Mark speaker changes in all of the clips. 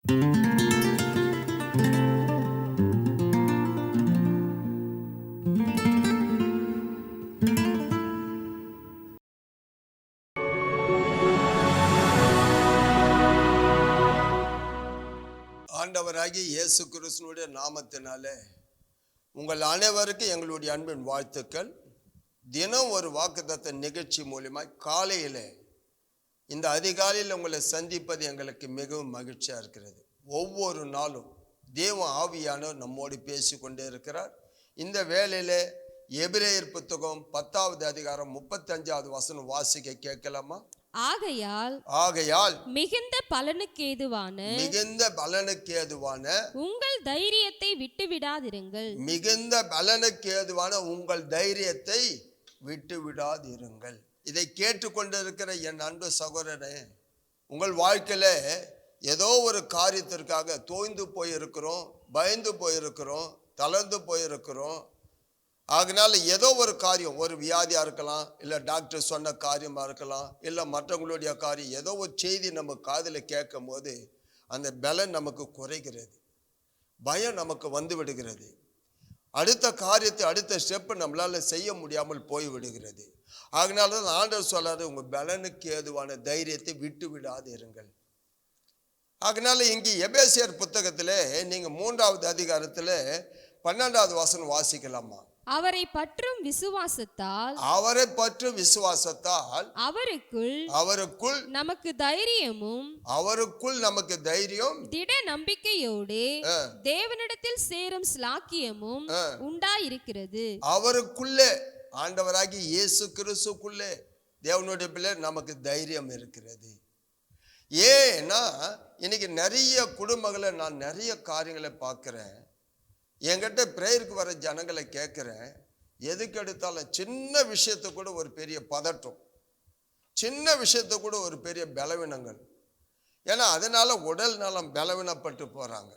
Speaker 1: ஆண்டவராகிய இயேசு கிறிஸ்துவினுடைய நாமத்தினாலே உங்கள் அனைவருக்கும் எங்களுடைய அன்பின் வாழ்த்துக்கள். தினம் ஒரு வாக்குத்தத்த நிகழ்ச்சி மூலமாய் காலையில் இந்த அதிகாலையில் உங்களை சந்திப்பது எங்களுக்கு மிகவும் மகிழ்ச்சியாக இருக்கிறது. ஒவ்வொரு நாளும் தேவ ஆவியானவர் நம்மோடு பேசி கொண்டே இருக்கிறார். இந்த வேளையில் எபிரேயர் புத்தகம் 10வது அதிகாரம் 35வது வசனம் வாசிக்க கேட்கலாமா?
Speaker 2: ஆகையால் மிகுந்த பலனுக்கேதுவான உங்கள் தைரியத்தை விட்டுவிடாதிருங்கள்.
Speaker 1: மிகுந்த பலனுக்கேதுவான உங்கள் தைரியத்தை விட்டுவிடாதிருங்கள். இதை கேட்டுக்கொண்டிருக்கிற என் அன்பு சகோதரனே, உங்கள் வாழ்க்கையில ஏதோ ஒரு காரியத்திற்காக தோய்ந்து போயிருக்கிறோம், பயந்து போயிருக்கிறோம், தளர்ந்து போயிருக்கிறோம். அதனால ஏதோ ஒரு காரியம், ஒரு வியாதியாக இருக்கலாம், இல்லை டாக்டர் சொன்ன காரியமாக இருக்கலாம், இல்லை மற்றவங்களுடைய காரியம், ஏதோ ஒரு செய்தி நம்ம காதில் கேட்கும் போது அந்த பலன் நமக்கு குறைகிறது, பயம் நமக்கு வந்து விடுகிறது, அடுத்த காரியத்தை அடுத்த ஸ்டெப்பு நம்மளால் செய்ய முடியாமல் போய் விடுகிறது. அதனால தான் ஆண்டவர் சொல்லாரு, உங்கள் பலனுக்கு ஏதுவான தைரியத்தை விட்டு விடாது இருங்கள். அதனால இங்கே எபேசியர் புத்தகத்தில் நீங்கள் 3வது அதிகாரத்தில் 12வது வசனம் வாசிக்கலாமா?
Speaker 2: அவரை பற்றும் விசுவாசத்தால் அவருக்குள் நமக்கு தைரியம் திட நம்பிக்கையோடு தேவனிடத்தில் சேரும் ஸ்லாக்கியமும் உண்டாயிருக்கிறது.
Speaker 1: அவருக்குள்ளே, ஆண்டவராகி இயேசு கிறிஸ்துக்குள்ளே தேவனுடைய பிள்ளை நமக்கு தைரியம் இருக்கிறது. ஏன்னா இன்னைக்கு நிறைய குடும்பங்களை நான் நிறைய காரியங்களை பார்க்கிறேன். என்கிட்ட பிரேயருக்கு வர ஜனங்களை கேட்குறேன், எதுக்கு எடுத்தாலும் சின்ன விஷயத்தை கூட ஒரு பெரிய பதட்டம், சின்ன விஷயத்தை கூட ஒரு பெரிய பலவீனங்கள். ஏன்னா அதனால உடல் நலம் பலவீனப்பட்டு போகிறாங்க.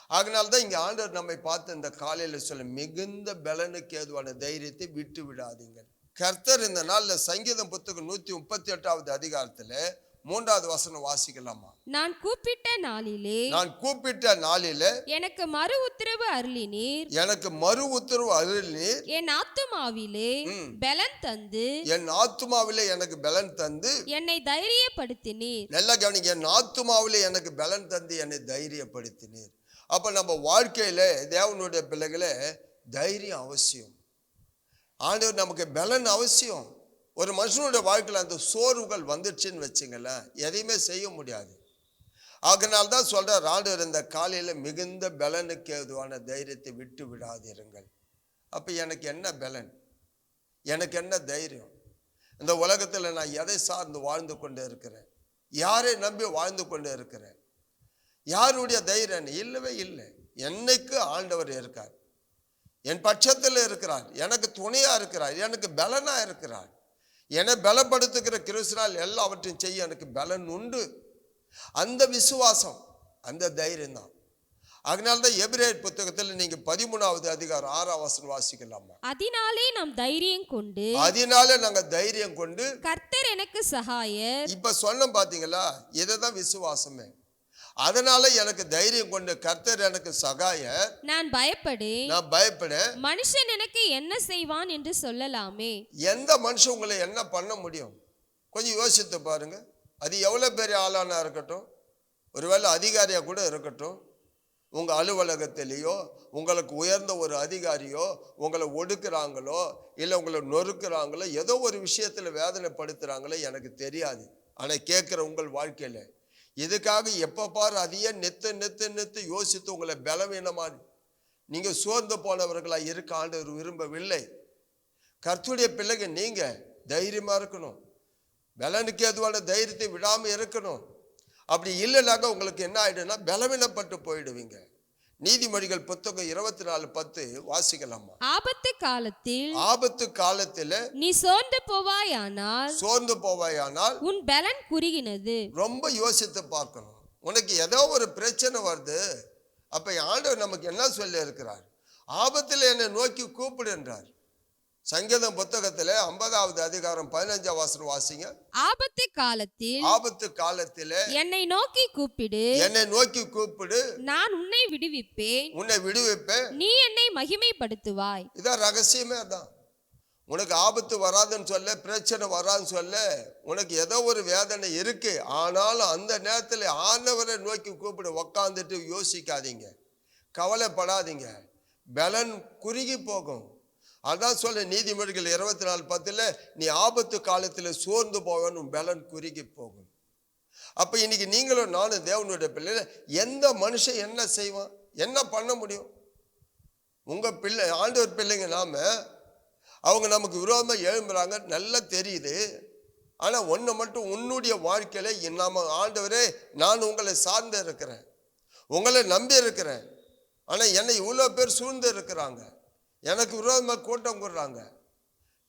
Speaker 1: அதனால்தான் இங்கே ஆண்டவர் நம்மை பார்த்து இந்த காலையில் சொல்ல, மிகுந்த பலனுக்கு ஏதுவான தைரியத்தை விட்டு விடாதீங்கள். கர்த்தர் இந்த நாளில் சங்கீதம் புத்தகம் 138வது அதிகாரத்தில் 3வது வசனம் வாசிக்கலாமா?
Speaker 2: நான் கூப்பிட்ட நாளிலே எனக்கு மறு உத்தரவு அருளினீர். என் ஆத்துமாவிலே பலன் தந்து என்னை தைரியப்படுத்தினீர்.
Speaker 1: நல்லா கவனிங்க, என் ஆத்துமாவிலே எனக்கு பலன் தந்து என்னை தைரியப்படுத்தினீர். அப்ப நம்ம வாழ்க்கையில தேவனுடைய பிள்ளைகளே தைரியம் அவசியம். ஆண்டவர் நமக்கு பலன் அவசியம். ஒரு மனுஷனுடைய வாழ்க்கையில் அந்த சோர்வுகள் வந்துடுச்சுன்னு வச்சுங்களேன், எதையுமே செய்ய முடியாது. அதனால்தான் சொல்றார் ஆண்டவர் இந்த காலையில் மிகுந்த பலனுக்கு ஏதுவான தைரியத்தை விட்டு விடாதிருங்கள். அப்போ எனக்கு என்ன பலன், எனக்கு என்ன தைரியம்? இந்த உலகத்தில் நான் எதை சார்ந்து வாழ்ந்து கொண்டே இருக்கிறேன்? யாரை நம்பி வாழ்ந்து கொண்டே இருக்கிறேன்? யாருடைய தைரியம்? இல்லவே இல்லை. என்னைக்கு ஆண்டவர் இருக்கார், என் பட்சத்தில் இருக்கிறார், எனக்கு துணையாக இருக்கிறார், எனக்கு பலனாக இருக்கிறார். என்னை பலப்படுத்துகிற கிறிஸ்துவால் எல்லாவற்றையும் செய்ய எனக்கு பலன் உண்டு. அந்த விசுவாசம், அந்த தைரியம் தான். அதனால்தான் எபிரேயர் புத்தகத்தில் நீங்க 13வது அதிகாரம் 6வது வசனம் வாசிக்கலாமா?
Speaker 2: அதனாலே
Speaker 1: நாங்க தைரியம் கொண்டு
Speaker 2: கர்த்தர் எனக்கு சகாயர்.
Speaker 1: இப்ப சொன்னோம் பாத்தீங்களா, இதுதான் விசுவாசமே. அதனால எனக்கு தைரியம் கொண்டு கர்த்தர் எனக்கு சகாயர்.
Speaker 2: நான் பயப்படேன். மனுஷன் எனக்கு என்ன செய்வான் என்று சொல்லலாமே.
Speaker 1: எந்த மனுஷன் உங்களை என்ன பண்ண முடியும்? கொஞ்சம் யோசித்து பாருங்க. அது எவ்வளவு பெரிய ஆளானா இருக்கட்டும், ஒருவேளை அதிகாரியா கூட இருக்கட்டும், உங்க அலுவலகத்திலேயோ உங்களுக்கு உயர்ந்த ஒரு அதிகாரியோ உங்களை ஒடுக்குறாங்களோ இல்லை உங்களை நொறுக்குறாங்களோ, ஏதோ ஒரு விஷயத்துல வேதனைப்படுத்துறாங்களோ எனக்கு தெரியாது. ஆனா கேட்கிற உங்கள் வாழ்க்கையில இதுக்காக எப்போ பாரு அதையே நெத்து யோசித்து உங்களை பலவீனமா நீங்க சோர்ந்து போனவர்களா இருக்க ஆண்டவர் விரும்பவில்லை. கர்த்தருடைய பிள்ளைங்க நீங்க தைரியமா இருக்கணும், பலனுக்கு ஏதுவான தைரியத்தை விடாம இருக்கணும். அப்படி இல்லைனாக்க உங்களுக்கு என்ன ஆயிடும்னா பலவீனப்பட்டு போயிடுவீங்க. நீதிமொழிகள் புத்தகம் 24:10 வாசிக்கலாமா?
Speaker 2: ஆபத்து காலத்தில் நீ சோர்ந்து போவாயானால் உன் பலன் குறுகினது.
Speaker 1: ரொம்ப யோசித்து பார்க்கணும். உனக்கு ஏதோ ஒரு பிரச்சனை வருது, அப்ப ஆண்டவர் நமக்கு என்ன சொல்லி இருக்கிறார்? ஆபத்தில் என்னை நோக்கி கூப்பிடு என்றார். சங்கீதம் புத்தகத்திலே 50வது அதிகாரம் 15ஆம் வசனம் வாசிங்க.
Speaker 2: ஆபத்து காலத்திலே
Speaker 1: என்னை நோக்கி கூப்பிடு,
Speaker 2: நான் உன்னை விடுவிப்பேன், நீ என்னை மகிமைப்படுத்துவாய்.
Speaker 1: இதான் ரகசியமே. அதான் உனக்கு ஆபத்து வராதுன்னு சொல்ல, பிரச்சனை வராதுன்னு சொல்ல, உனக்கு ஏதோ ஒரு வேதனை இருக்கு, ஆனாலும் அந்த நேரத்தில் ஆண்டவரை நோக்கி கூப்பிடு. உக்காந்துட்டு யோசிக்காதீங்க, கவலைப்படாதீங்க, பலன் குறுகி போகும். அதான் சொல்ல நீதிமொழிகள் 24:10 நீ ஆபத்து காலத்தில் சோர்ந்து போவேன்னு பலன் குறுகி போகும். அப்போ இன்னைக்கு நீங்களும் நானும் தேவனுடைய பிள்ளைல எந்த மனுஷன் என்ன செய்வான், என்ன பண்ண முடியும்? உங்கள் பிள்ளை ஆண்டவர் பிள்ளைங்க நாம, அவங்க நமக்கு விரோதமாக எழும்புறாங்க, நல்லா தெரியுது. ஆனால் ஒன்று மட்டும், உன்னுடைய வாழ்க்கையில் நாம ஆண்டவரே நான் உங்களை சார்ந்து இருக்கிறேன், உங்களை நம்பி இருக்கிறேன், ஆனால் என்னை இவ்வளோ பேர் சூழ்ந்து இருக்கிறாங்க, எனக்கு விரோதமாக கூட்டம் கூடுறாங்க,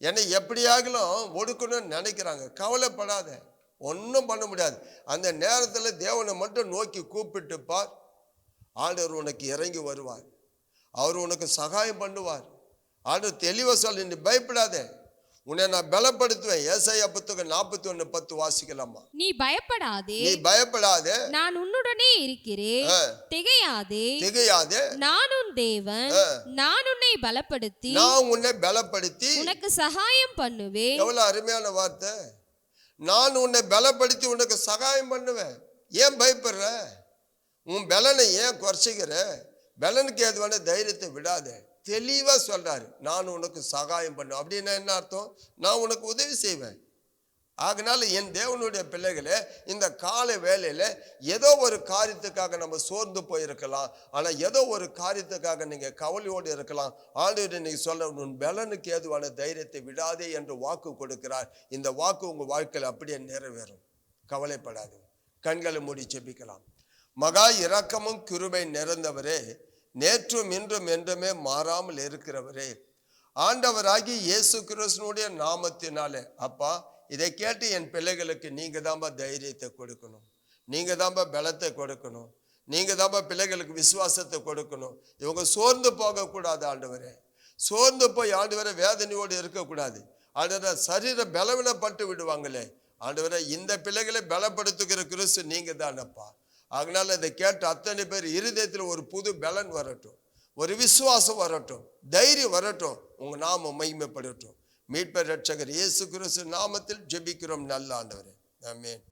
Speaker 1: என்னை எப்படியாகலும் ஒடுக்கணும்னு நினைக்கிறாங்க. கவலைப்படாத, ஒன்றும் பண்ண முடியாது. அந்த நேரத்தில் தேவனை மட்டும் நோக்கி கூப்பிட்டு பார், ஆண்டவர் உனக்கு இறங்கி வருவார், அவர் உனக்கு சகாயம் பண்ணுவார். ஆண்டவர் தெளிவாக சொல்லி, நீ பயப்படாத, உன்னை நான் பலப்படுத்துவேன். ஏசாயா புத்தகம் 41:10 வாசிக்கலாமா?
Speaker 2: நீ பயப்படாதே, நான் உன்னுடனே இருக்கிறேன், திகையாதே, நான் உன் தேவன், நான் உன்னை பலப்படுத்தி உனக்கு சகாயம் பண்ணுவேன்.
Speaker 1: எவ்வளவு அருமையான வார்த்தை! நான் உன்னை பலப்படுத்தி உனக்கு சகாயம் பண்ணுவேன். ஏன் பயப்படுற? உன் பலனை ஏன் குறைச்சிக்கிற? பலனுக்கு ஏதுவான தைரியத்தை விடாத. தெளிவாக சொல்றாரு, நான் உனக்கு சகாயம் பண்ணுவேன். அப்படின்னா என்ன அர்த்தம்? நான் உனக்கு உதவி செய்வேன். ஆகினால என் தேவனுடைய பிள்ளைகளே, இந்த காலை வேளையில் ஏதோ ஒரு காரியத்துக்காக நம்ம சோர்ந்து போயிருக்கலாம், ஆனால் ஏதோ ஒரு காரியத்துக்காக நீங்கள் கவலையோடு இருக்கலாம். ஆண்டவர் இன்னைக்கு சொல்ல, உன் பலனுக்கு ஏதுவான தைரியத்தை விடாதே என்று வாக்கு கொடுக்கிறார். இந்த வாக்கு உங்கள் வாழ்க்கையில் அப்படியே நிறைவேறும். கவலைப்படாது. கண்களை மூடி ஜெபிக்கலாம். மகா இரக்கமும் கிருபை நிறைந்தவரே, நேற்றும் இன்றும் என்றுமே மாறாமல் இருக்கிறவரே, ஆண்டவராகி இயேசு கிறிஸ்துவினுடைய நாமத்தினாலே அப்பா, இதை கேட்டு என் பிள்ளைகளுக்கு நீங்க தான்பா தைரியத்தை கொடுக்கணும், நீங்க தான்பா பலத்தை கொடுக்கணும், நீங்க தான்பா பிள்ளைகளுக்கு விசுவாசத்தை கொடுக்கணும். இவங்க சோர்ந்து போகக்கூடாது ஆண்டவரே, சோர்ந்து போய் ஆண்டவரை வேதனையோடு இருக்கக்கூடாது. ஆண்டவரை சரீர பலவீனப்பட்டு விடுவாங்களே, ஆண்டவரை இந்த பிள்ளைகளை பலப்படுத்துகிற கிறிஸ்து நீங்க தானப்பா. அதனால இதை கேட்ட அத்தனை பேர் இருதயத்தில் ஒரு புது பலன் வரட்டும், ஒரு விசுவாசம் வரட்டும், தைரியம் வரட்டும், உங்க நாமம் மகிமைப்படட்டும். மீட்பர் ரட்சகர் இயேசு கிறிஸ்து நாமத்தில் ஜெபிக்கிறோம் நல்ல ஆண்டவரே, ஆமென்.